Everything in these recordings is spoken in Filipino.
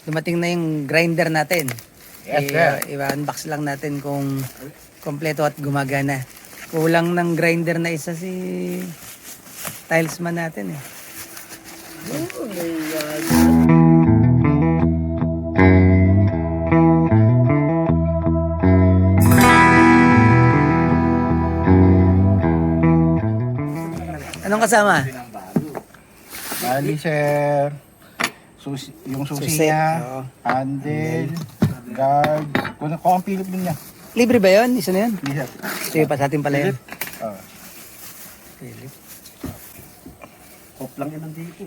Dumating na yung grinder natin. Yes, sir. I-unbox lang natin kung kompleto at gumagana. Kulang ng grinder na isa si tilesman natin eh. Anong kasama? Bali, sir. Yung susi Susi, niya, oo. handle, guard. Kung ang Philip din niya. Libre ba yun? Isa na yun? Hindi, sir. Sige pa sa atin pala yun. Oo. Philip. Off lang yan ang dito.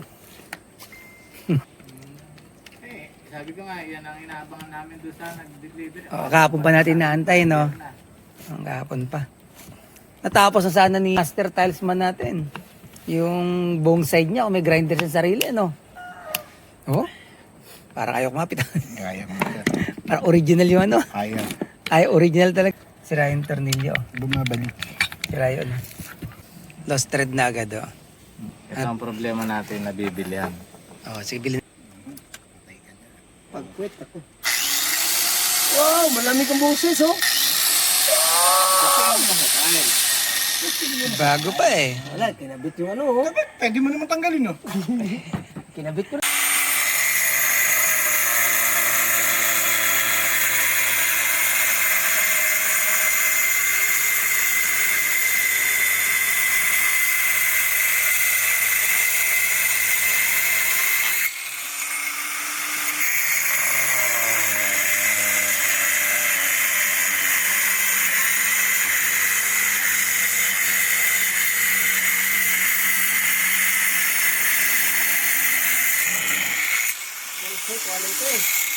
Sabi ko nga, yan ang inaabangan namin doon sa nag-deliver. Oh, kahapon pa natin naantay, no? Ang kahapon pa. Natapos na sana ni Master Tilesman natin. Yung buong side niya, kung may grinder sa sarili, ano? Oh? Parang ayaw kumapit. Kaya mo, sir. Parang original yung ano. Kaya. Ay, original talaga. Sira yung tornilyo. Bumabalik. Sira yun. Lost thread na agad, oh. Ito ang problema natin na bibilihan. Oh, sige, bilhin. Pag-quit ako. Wow, malamig ang boses, oh. Bago pa eh. Wala, kinabit yung ano, oh. Pwede mo naman tanggalin, no? Kinabit ko na.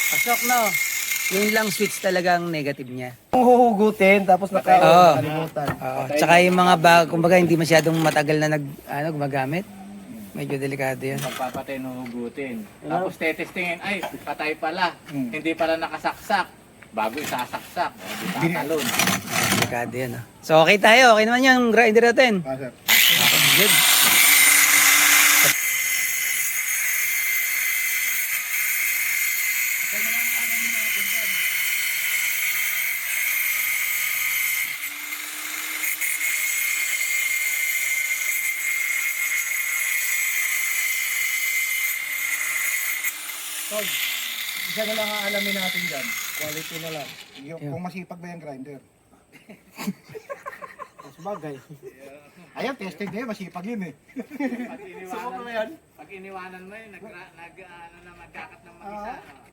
Pasok, no? Yun lang switch talagang negative niya. Huhugutin, tapos Oo. nakalimutan. Oo. Tsaka yung mga kumbaga hindi masyadong matagal na gumagamit. Medyo delikado yan. Pagpapatay, nuhugutin. Tapos tetestingin, ay, patay pala. Hindi pala nakasaksak. Bago isasaksak, hindi tatalon. Delikado yan. Oh. So okay tayo. Okay naman yung grinder natin. Ah, sir. Okay, good. Tol, isa na lang ang alamin natin dyan. Quality na lang. Kung masipag ba yung grinder. Mas bagay. Ayan, testing niya, masipag yun eh. Pag iniwanan mo yun, nagkakat ng mag-isa. No?